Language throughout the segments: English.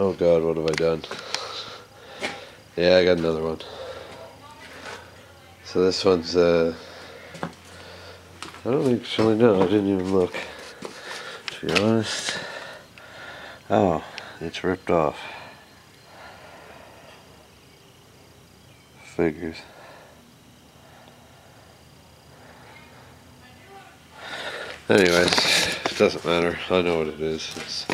Oh god, what have I done? Yeah, I got another one. So this one's, I don't actually know, I didn't even look, to be honest. Oh, it's ripped off. Figures. Anyways, it doesn't matter. I know what it is. It's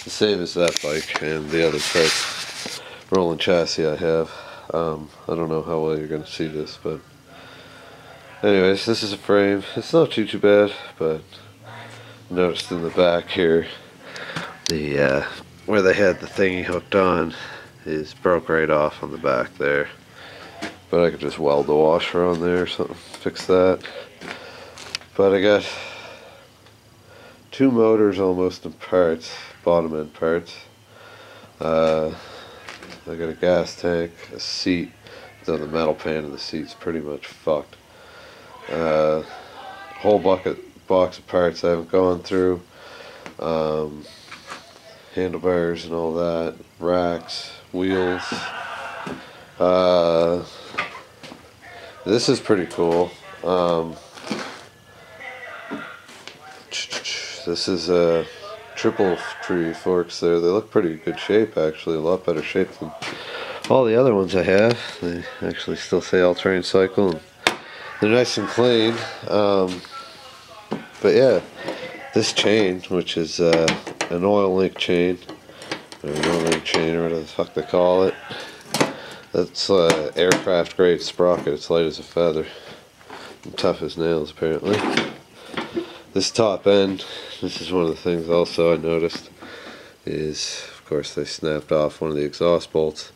the same as that bike and the other parts. Rolling chassis I have. I don't know how well you're going to see this, but anyways, this is a frame. It's not too bad, but noticed in the back here, the where they had the thingy hooked on is broke right off on the back there. But I could just weld the washer on there or something, fix that. But I got two motors almost in parts, bottom end parts. I got a gas tank, a seat, though the metal pan of the seat's pretty much fucked. Whole box of parts I haven't gone through. Handlebars and all that, racks, wheels. This is pretty cool. This is a triple tree forks there. They look pretty good shape actually, a lot better shape than all the other ones I have. They actually still say all-terrain cycle and they're nice and clean. But yeah, this chain, which is an oil link chain, or an oil link chain, or whatever the fuck they call it, that's aircraft grade sprocket. It's light as a feather and tough as nails apparently. This top end, this is one of the things also I noticed, is of course they snapped off one of the exhaust bolts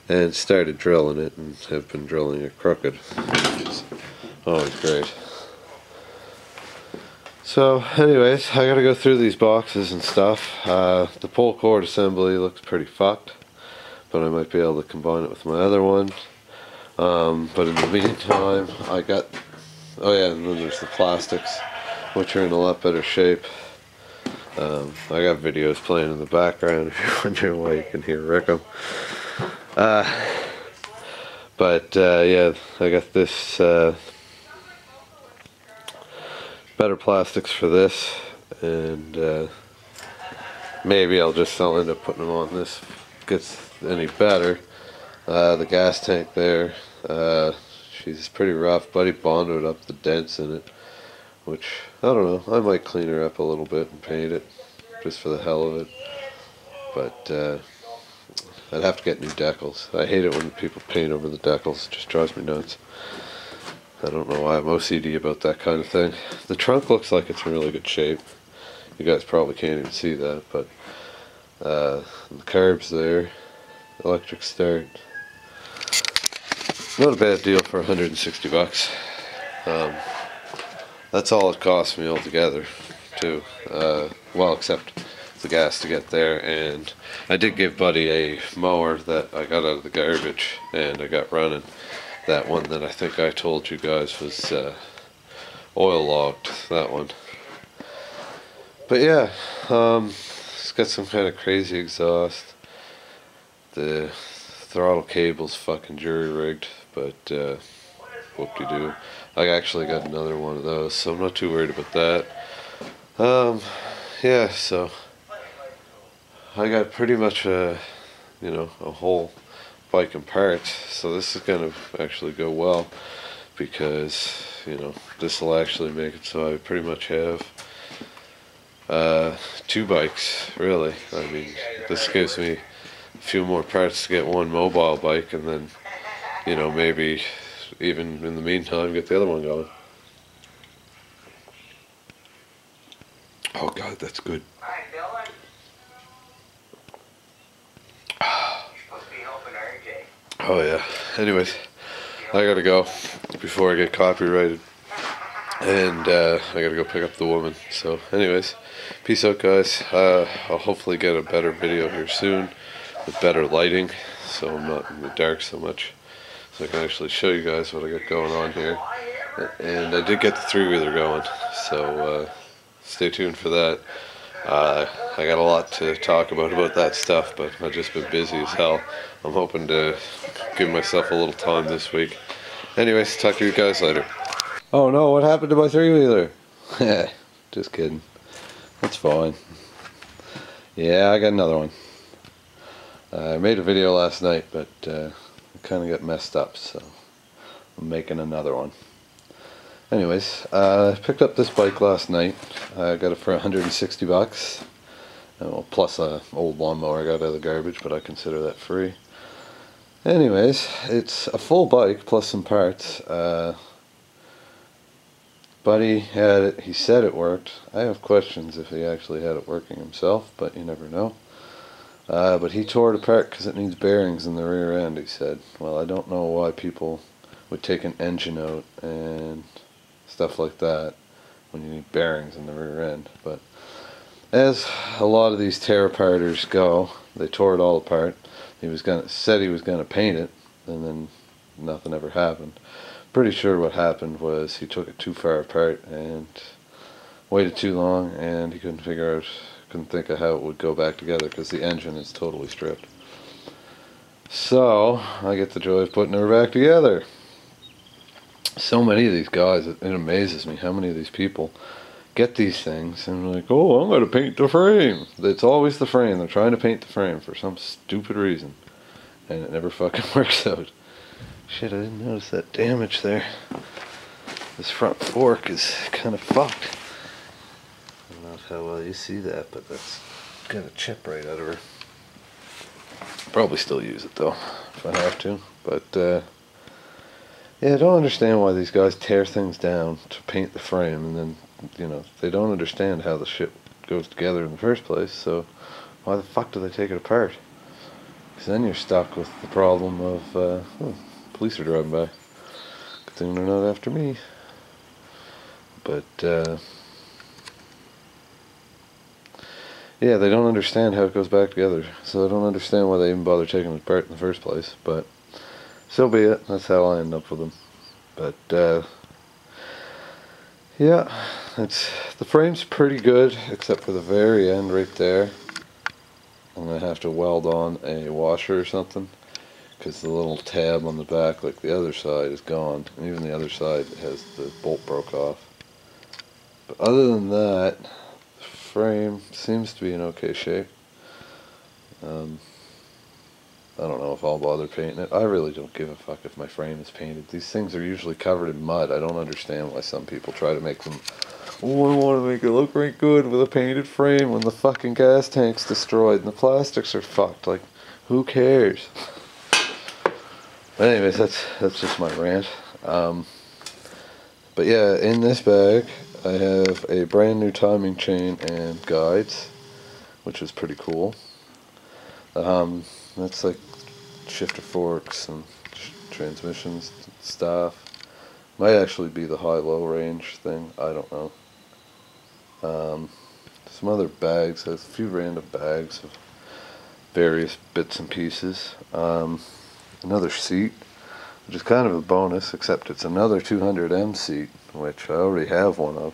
and started drilling it and have been drilling it crooked, which is always great. So anyways, I gotta go through these boxes and stuff. The pull cord assembly looks pretty fucked, but I might be able to combine it with my other one. But in the meantime, I got, oh yeah, and then there's the plastics, which are in a lot better shape. I got videos playing in the background if you're wondering why you can hear Rickham. Yeah, I got this better plastics for this, and maybe I'll end up putting them on this if it gets any better. The gas tank there, she's pretty rough. Buddy bonded up the dents in it, which, I don't know, I might clean her up a little bit and paint it, just for the hell of it. But I'd have to get new decals. I hate it when people paint over the decals, it just drives me nuts. I don't know why I'm OCD about that kind of thing. The trunk looks like it's in really good shape. You guys probably can't even see that, but the carbs there, electric start. Not a bad deal for 160 bucks. That's all it cost me altogether, too. Well, except the gas to get there, and I did give Buddy a mower that I got out of the garbage, and I got running. That one that I think I told you guys was oil logged, that one. But yeah, it's got some kind of crazy exhaust. The throttle cable's fucking jury rigged, but whoop-de-doo. I actually got another one of those, so I'm not too worried about that. Yeah, so I got pretty much a whole bike and parts, so this is gonna actually go well, because this will actually make it so I pretty much have two bikes, really. I mean, this gives me a few more parts to get one mobile bike, and then maybe even in the meantime get the other one going. Oh god, that's good. Oh yeah. Anyways, I gotta go before I get copyrighted, and I gotta go pick up the woman. So anyways, peace out guys. I'll hopefully get a better video here soon with better lighting, so I'm not in the dark so much, so I can actually show you guys what I got going on here. And I did get the three-wheeler going, so stay tuned for that. I got a lot to talk about that stuff, but I've just been busy as hell. I'm hoping to give myself a little time this week. Anyways, talk to you guys later. Oh no, what happened to my three-wheeler? Just kidding. That's fine. Yeah, I got another one. I made a video last night, but it kind of got messed up, so I'm making another one. Anyways, I picked up this bike last night. I got it for 160 bucks. Well, plus an old lawnmower I got out of the garbage, but I consider that free. Anyways, it's a full bike plus some parts. Buddy had it, he said it worked. I have questions if he actually had it working himself, but you never know. But he tore it apart because it needs bearings in the rear end, he said. Well, I don't know why people would take an engine out and stuff like that when you need bearings in the rear end, but as a lot of these tear aparters go, they tore it all apart. Said he was gonna paint it, and then nothing ever happened. Pretty sure what happened was he took it too far apart and waited too long, and he couldn't think of how it would go back together because the engine is totally stripped. So I get the joy of putting her back together. So many of these guys, it amazes me how many of these people get these things and like, oh, I'm going to paint the frame. It's always the frame. They're trying to paint the frame for some stupid reason, and it never fucking works out. Shit, I didn't notice that damage there. This front fork is kind of fucked. I don't know how well you see that, but that's got a chip right out of her. Probably still use it though, if I have to, but yeah, I don't understand why these guys tear things down to paint the frame, and then, you know, they don't understand how the shit goes together in the first place, so why the fuck do they take it apart? Because then you're stuck with the problem of, police are driving by. Good thing they're not after me. But, yeah, they don't understand how it goes back together, so I don't understand why they even bother taking it apart in the first place, but so be it. That's how I end up with them. But yeah, the frame's pretty good, except for the very end right there. I'm gonna have to weld on a washer or something, because the little tab on the back, like the other side, is gone, and even the other side has the bolt broke off. But other than that, the frame seems to be in okay shape. I don't know if I'll bother painting it. I really don't give a fuck if my frame is painted. These things are usually covered in mud. I don't understand why some people try to make them, oh, I want to make it look right good with a painted frame when the fucking gas tank's destroyed and the plastics are fucked. Like, who cares? But anyways, that's just my rant. But yeah, in this bag I have a brand new timing chain and guides, which is pretty cool. That's like shifter forks and transmissions and stuff. Might actually be the high-low range thing, I don't know. Some other bags, a few random bags of various bits and pieces. Another seat, which is kind of a bonus, except it's another 200M seat, which I already have one of.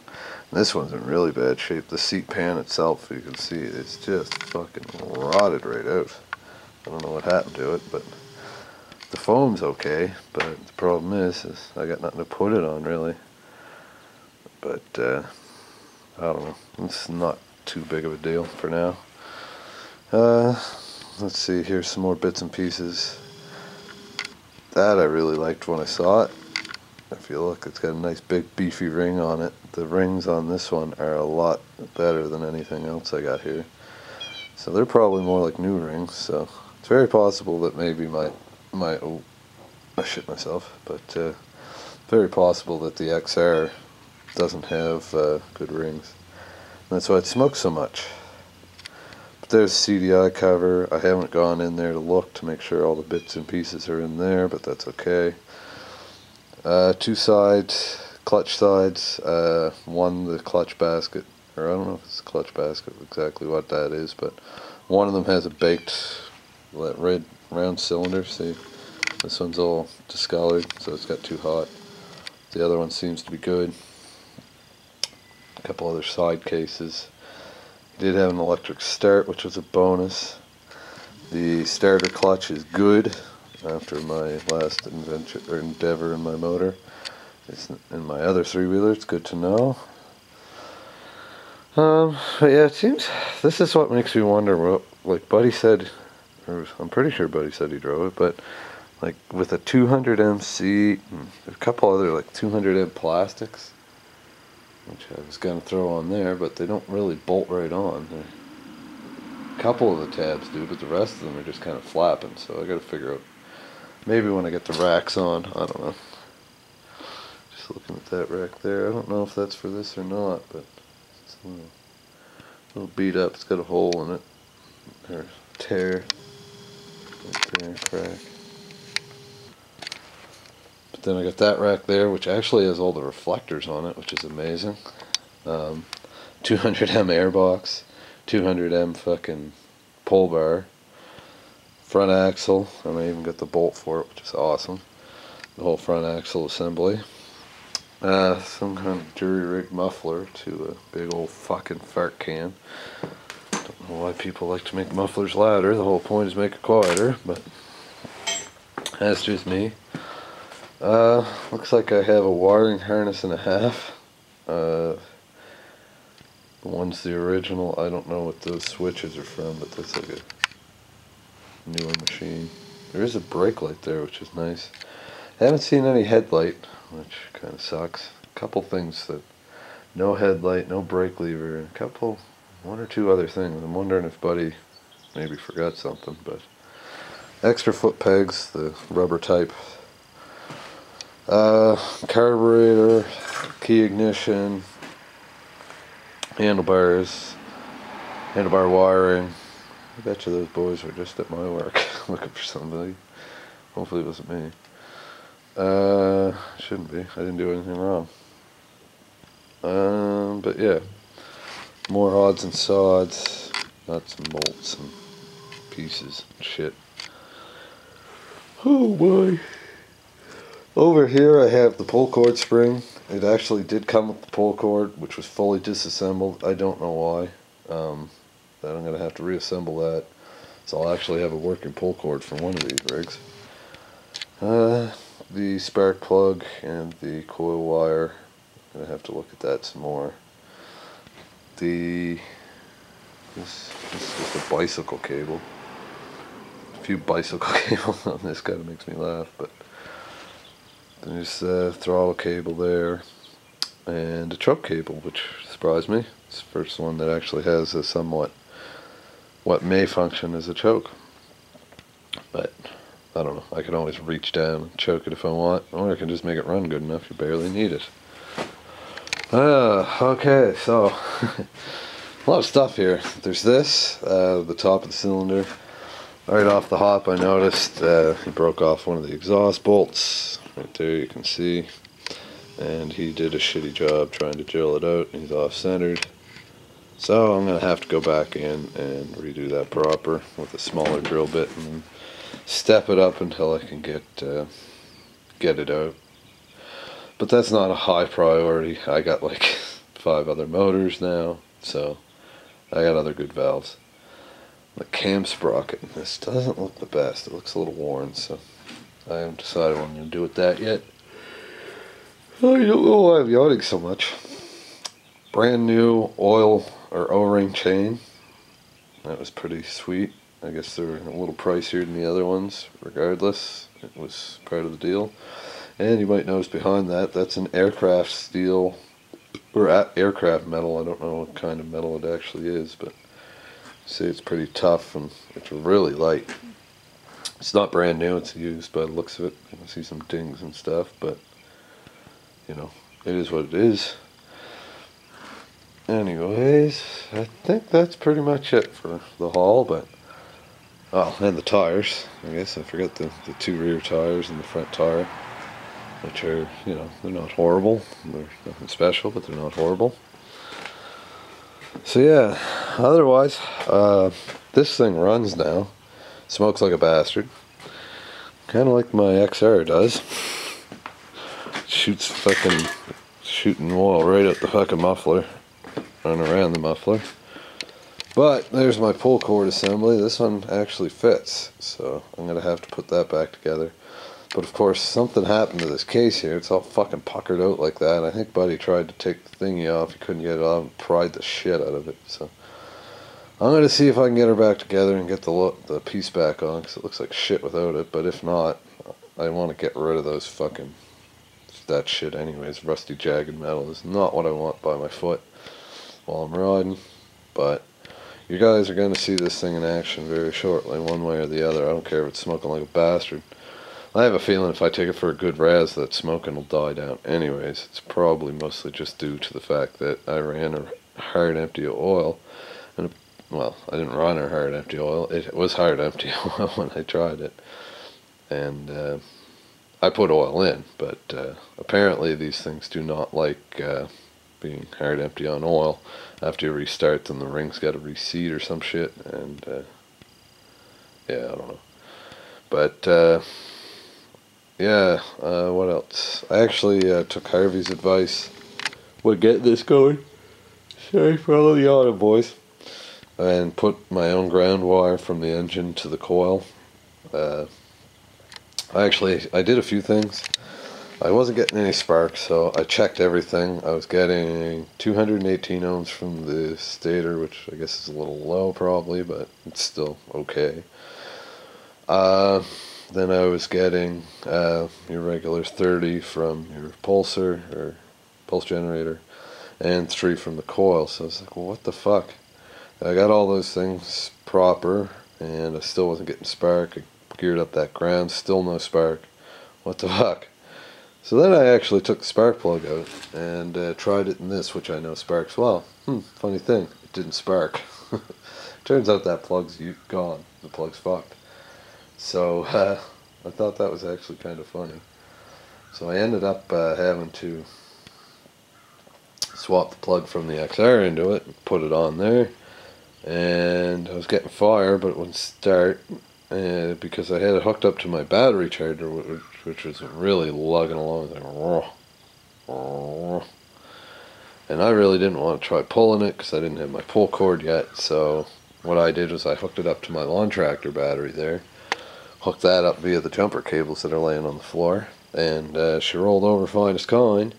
And this one's in really bad shape. The seat pan itself, you can see, it's just fucking rotted right out. I don't know what happened to it, but the foam's okay, but the problem is I got nothing to put it on, really. But, I don't know. It's not too big of a deal for now. Let's see, here's some more bits and pieces. That I really liked when I saw it. If you look, it's got a nice big beefy ring on it. The rings on this one are a lot better than anything else I got here. So they're probably more like new rings, so it's very possible that maybe oh, I shit myself, but very possible that the XR doesn't have good rings. And that's why it smokes so much. But there's CDI cover. I haven't gone in there to look to make sure all the bits and pieces are in there, but that's okay. Two sides, clutch sides, one the clutch basket, or I don't know if it's a clutch basket, exactly what that is, but one of them has a baked, that red round cylinder. See, this one's all discolored, so it's got too hot. The other one seems to be good. A couple other side cases. He did have an electric start, which was a bonus. The starter clutch is good after my last endeavor in my motor. It's in my other three-wheeler. It's good to know. But yeah, it seems this is what makes me wonder. What, like Buddy said, or I'm pretty sure Buddy said he drove it, but like with a 200M seat and a couple other like 200M plastics, which I was gonna throw on there, but they don't really bolt right on. A couple of the tabs do, but the rest of them are just kind of flapping. So I got to figure out. Maybe when I get the racks on, I don't know. Just looking at that rack there, I don't know if that's for this or not, but it's a little beat up. It's got a hole in it, or tear, right there, crack. But then I got that rack there, which actually has all the reflectors on it, which is amazing. 200M airbox, 200M fucking pole bar. Front axle, and I even got the bolt for it, which is awesome. The whole front axle assembly. Some kind of jury rig muffler to a big old fucking fart can. Don't know why people like to make mufflers louder. The whole point is make it quieter, but that's just me. Looks like I have a wiring harness and a half. One's the original. I don't know what those switches are from, but that's like a newer machine. There is a brake light there, which is nice. I haven't seen any headlight, which kind of sucks. A couple things that, no headlight, no brake lever, and one or two other things. I'm wondering if Buddy maybe forgot something, but extra foot pegs, the rubber type. Carburetor, key ignition, handlebars, handlebar wiring. I bet you those boys were just at my work looking for somebody. Hopefully it wasn't me. Shouldn't be. I didn't do anything wrong. But yeah, more odds and sods, nuts and bolts and pieces and shit. Oh boy. Over here I have the pull cord spring. It actually did come with the pull cord, which was fully disassembled. I don't know why. That I'm going to have to reassemble that. So I'll actually have a working pull cord for one of these rigs. The spark plug and the coil wire. I'm going to have to look at that some more. This is just a bicycle cable. A few bicycle cables on this kind of makes me laugh, but there's a throttle cable there and a choke cable, which surprised me. It's the first one that actually has a somewhat what may function as a choke, but I don't know. I can always reach down and choke it if I want, or I can just make it run good enough you barely need it. Okay, so a lot of stuff here. There's this, the top of the cylinder. Right off the hop I noticed he broke off one of the exhaust bolts. Right there you can see, and he did a shitty job trying to drill it out. He's off-centered. So I'm going to have to go back in and redo that proper with a smaller drill bit and step it up until I can get it out. But that's not a high priority. I got like 5 other motors now, so I got other good valves. The cam sprocket, this doesn't look the best. It looks a little worn, so I haven't decided what I'm going to do with that yet. I don't know why I'm yawning so much. Brand new oil or O-ring chain. That was pretty sweet. I guess they were a little pricier than the other ones. Regardless, it was part of the deal. And you might notice behind that, that's an aircraft steel, or aircraft metal. I don't know what kind of metal it actually is, but see, it's pretty tough and it's really light. It's not brand new, it's used by the looks of it. You can see some dings and stuff, but you know, it is what it is. Anyways, I think that's pretty much it for the haul, but oh, and the tires. I guess I forgot the 2 rear tires and the front tire, which are, you know, they're not horrible. They're nothing special, but they're not horrible. So yeah, otherwise, this thing runs now. Smokes like a bastard. Kind of like my XR does. Shoots fucking shooting oil right out the fucking muffler. Run around the muffler. But there's my pull cord assembly. This one actually fits, so I'm going to have to put that back together. But of course, something happened to this case here. It's all fucking puckered out like that. I think Buddy tried to take the thingy off. He couldn't get it off and pried the shit out of it. So I'm going to see if I can get her back together and get the piece back on, because it looks like shit without it. But if not, I want to get rid of those fucking... that shit anyways. Rusty, jagged metal is not what I want by my foot while I'm riding. But you guys are going to see this thing in action very shortly, one way or the other. I don't care if it's smoking like a bastard. I have a feeling if I take it for a good raz, that smoking will die down anyways. It's probably mostly just due to the fact that I ran a hard empty of oil. And well, I didn't run a hard empty oil. It was hard empty oil when I tried it. And I put oil in, but apparently these things do not like being hard empty on oil. After you restart them, the ring's got to reseat or some shit, and yeah, I don't know. But yeah, what else? I actually took Harvey's advice when getting this going. Sorry for all the auto boys. And put my own ground wire from the engine to the coil. I did a few things. I wasn't getting any sparks, so I checked everything. I was getting 218 ohms from the stator, which I guess is a little low probably, but it's still okay. Then I was getting your regular 30 from your pulsar, or pulse generator, and 3 from the coil. So I was like, well, what the fuck? I got all those things proper, and I still wasn't getting spark. I geared up that ground, still no spark. What the fuck? So then I actually took the spark plug out and tried it in this, which I know sparks well. Funny thing, it didn't spark. Turns out that plug's gone. The plug's fucked. So I thought that was actually kind of funny. So I ended up having to swap the plug from the XR into it and put it on there. And I was getting fire, but it wouldn't start because I had it hooked up to my battery charger, which was really lugging along. Like, and I really didn't want to try pulling it because I didn't have my pull cord yet. So what I did was I hooked it up to my lawn tractor battery there, hooked that up via the jumper cables that are laying on the floor, and she rolled over fine as kind.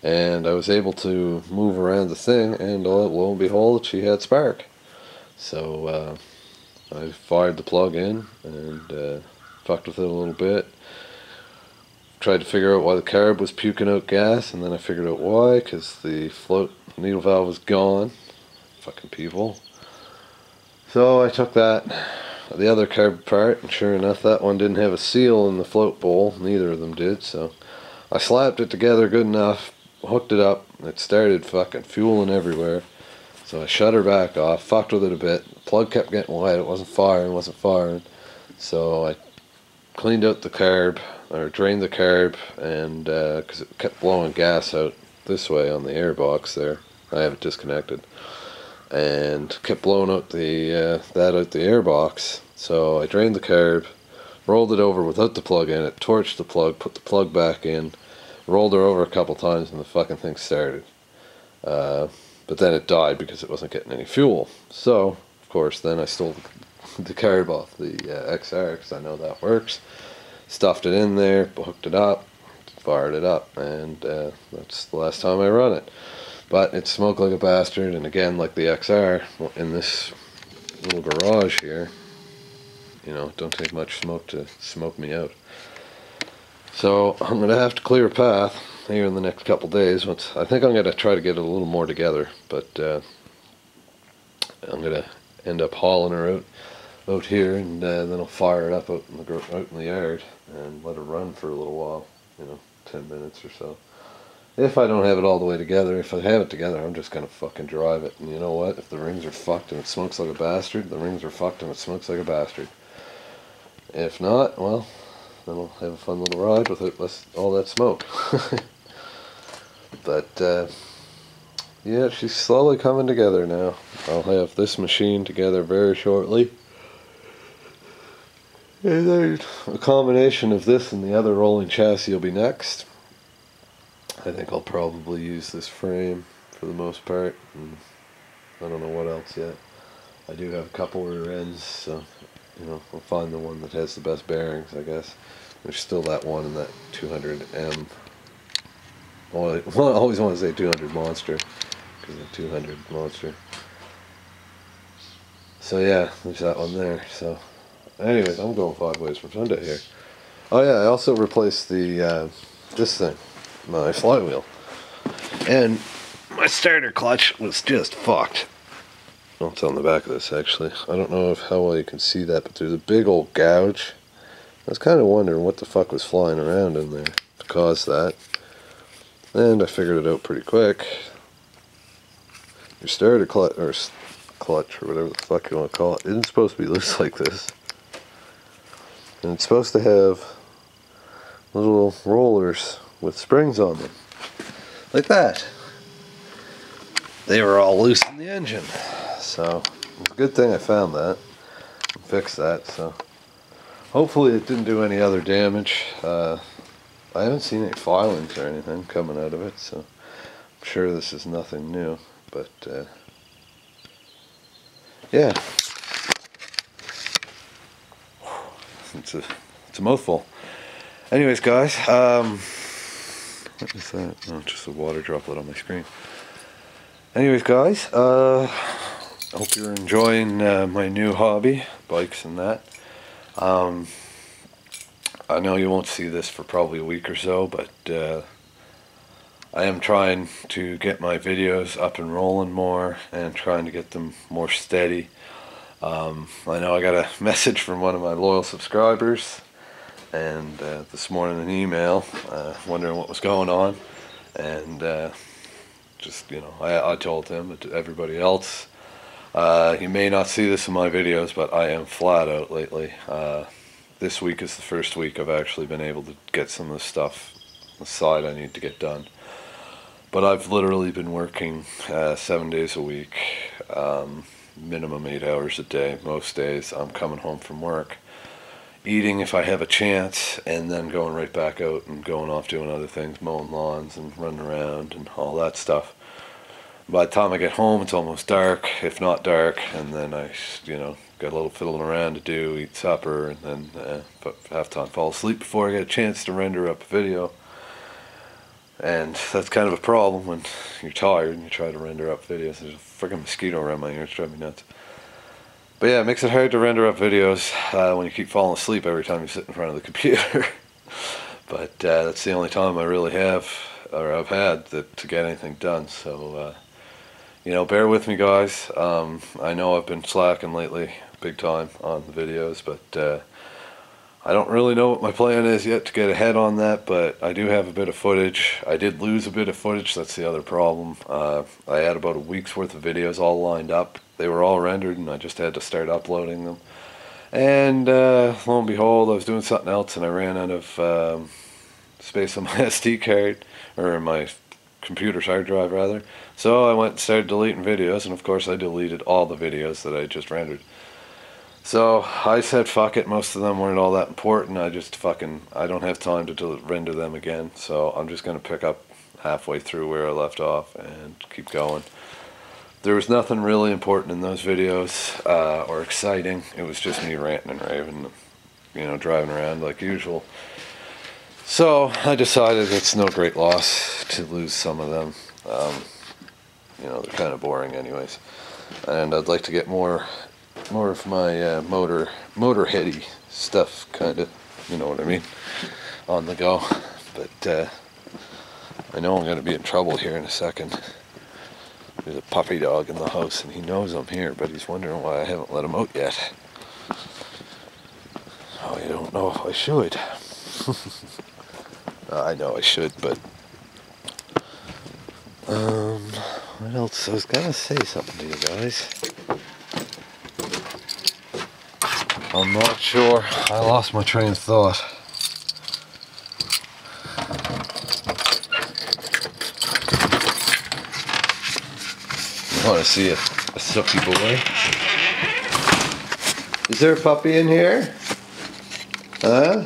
And I was able to move around the thing, and lo and behold, she had spark. So I fired the plug in and fucked with it a little bit. Tried to figure out why the carb was puking out gas, and then I figured out why, because the float needle valve was gone. Fucking people. So I took the other carb apart, and sure enough, that one didn't have a seal in the float bowl. Neither of them did, so I slapped it together good enough, hooked it up, and it started fucking fueling everywhere. So I shut her back off, fucked with it a bit. The plug kept getting wet, it wasn't firing. So I cleaned out the carb, or drained the carb, and because it kept blowing gas out this way on the air box there. I have it disconnected. And kept blowing out that out the air box. So I drained the carb, rolled it over without the plug in it, torched the plug, put the plug back in, rolled her over a couple times, and the fucking thing started. But then it died because it wasn't getting any fuel. So, of course, then I stole the carb off the XR, because I know that works. Stuffed it in there, hooked it up, fired it up, and that's the last time I run it. But it smoked like a bastard, and again, like the XR, in this little garage here, you know, don't take much smoke to smoke me out. So I'm going to have to clear a path here in the next couple days. I think I'm going to try to get it a little more together, but I'm going to end up hauling her out here, and then I'll fire it up out in the yard and let her run for a little while, 10 minutes or so. If I don't have it all the way together, if I have it together, I'm just going to fucking drive it. And you know what? If the rings are fucked and it smokes like a bastard, the rings are fucked and it smokes like a bastard. If not, well, then I'll have a fun little ride with it, all that smoke. But, yeah, she's slowly coming together now. I'll have this machine together very shortly. And then a combination of this and the other rolling chassis will be next. I think I'll probably use this frame for the most part, and I don't know what else yet. I do have a couple rear ends, so you know, I'll find the one that has the best bearings, I guess. There's still that one in that 200M. Well, I always want to say 200 Monster, because of the 200 Monster. So yeah, there's that one there. So anyways, I'm going 5 ways from Sunday here. Oh yeah, I also replaced the this thing, my flywheel, and my starter clutch was just fucked. Well, it's on the back of this actually. I don't know how well you can see that, but there's a big old gouge. I was kind of wondering what the fuck was flying around in there to cause that, and I figured it out pretty quick. Your starter clutch or whatever the fuck you want to call it isn't supposed to be loose like this, and it's supposed to have little rollers with springs on them, like that. They were all loose in the engine, so it's a good thing I found that and fixed that. So hopefully it didn't do any other damage. I haven't seen any filings or anything coming out of it, so I'm sure this is nothing new, but yeah, it's a mouthful. Anyways, guys, what is that? Oh, just a water droplet on my screen. Anyways, guys, I hope you're enjoying my new hobby, bikes and that. I know you won't see this for probably a week or so, but I am trying to get my videos up and rolling more and trying to get them more steady. I know I got a message from one of my loyal subscribers, and this morning an email wondering what was going on, and just, you know, I told him, but to everybody else, you may not see this in my videos, but I am flat out lately. This week is the first week I've actually been able to get some of the stuff aside I need to get done. But I've literally been working 7 days a week, minimum 8 hours a day. Most days I'm coming home from work, eating if I have a chance, and then going right back out and going off doing other things, mowing lawns and running around and all that stuff. By the time I get home, it's almost dark, if not dark, and then I, you know, got a little fiddling around to do, eat supper, and then have time fall asleep before I get a chance to render up a video. And that's kind of a problem when you're tired and you try to render up videos. There's a freaking mosquito around my ear, it's driving me nuts. But yeah, it makes it hard to render up videos when you keep falling asleep every time you sit in front of the computer. But that's the only time I really have, or I've had, to get anything done. So, you know, bear with me, guys. I know I've been slacking lately, big time, on the videos, but I don't really know what my plan is yet to get ahead on that, but I do have a bit of footage. I did lose a bit of footage, that's the other problem. I had about a week's worth of videos all lined up. They were all rendered, and I just had to start uploading them. And lo and behold, I was doing something else, and I ran out of space on my SD card, or my computer's hard drive, rather. So I went and started deleting videos, and of course I deleted all the videos that I just rendered. So I said fuck it, most of them weren't all that important. I don't have time to render them again, so I'm just going to pick up halfway through where I left off and keep going. There was nothing really important in those videos, or exciting. It was just me ranting and raving, you know, driving around like usual. So I decided it's no great loss to lose some of them. You know, they're kind of boring anyways. And I'd like to get more of my motor-heady stuff, kind of, you know what I mean, on the go. But I know I'm going to be in trouble here in a second. There's a puppy dog in the house, and he knows I'm here, but he's wondering why I haven't let him out yet. Oh, I don't know if I should. I know I should, but what else? I was gonna say something to you guys. I'm not sure. I lost my train of thought. I want to see a sucky boy. Is there a puppy in here? Huh?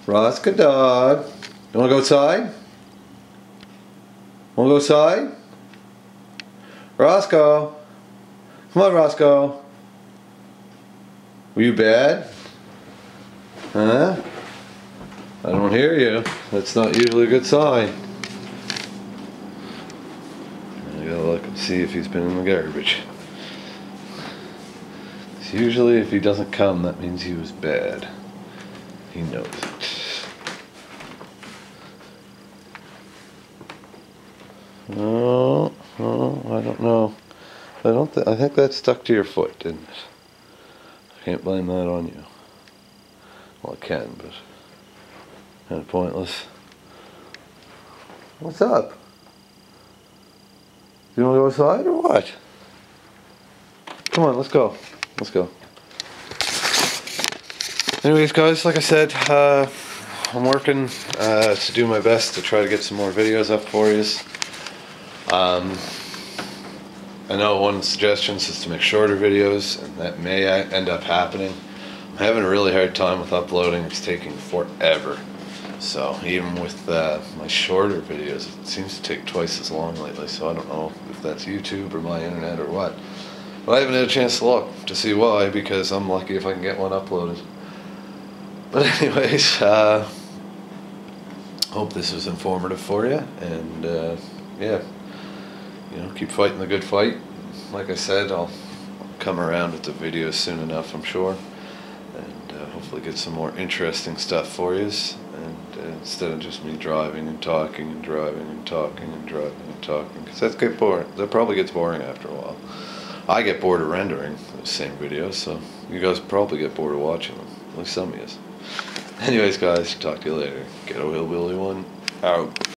Roscoe dog. You want to go outside? Want to go outside? Roscoe. Come Come on, Roscoe. Were you bad? Huh? I don't hear you. That's not usually a good sign. I gotta look and see if he's been in the garbage. So usually if he doesn't come, that means he was bad. He knows it. Oh, I don't know. I think that stuck to your foot, didn't it? I can't blame that on you. Well, I can, but kind of pointless. What's up? You want to go outside or what? Come on, let's go. Let's go. Anyways, guys, like I said, I'm working to do my best to try to get some more videos up for you. I know one of the suggestions is to make shorter videos, and that may end up happening. I'm having a really hard time with uploading. It's taking forever. So even with my shorter videos, it seems to take twice as long lately. So I don't know if that's YouTube or my internet or what. But I haven't had a chance to look to see why, because I'm lucky if I can get one uploaded. But anyways, hope this was informative for you, and yeah, you know, keep fighting the good fight. Like I said, I'll come around with the videos soon enough, I'm sure, and hopefully get some more interesting stuff for you, and instead of just me driving and talking and driving and talking and driving and talking, because that probably gets boring after a while. I get bored of rendering those same videos, so you guys probably get bored of watching them, at least some of you. Anyways, guys, talk to you later. Ghetto Hillbilly 1 out.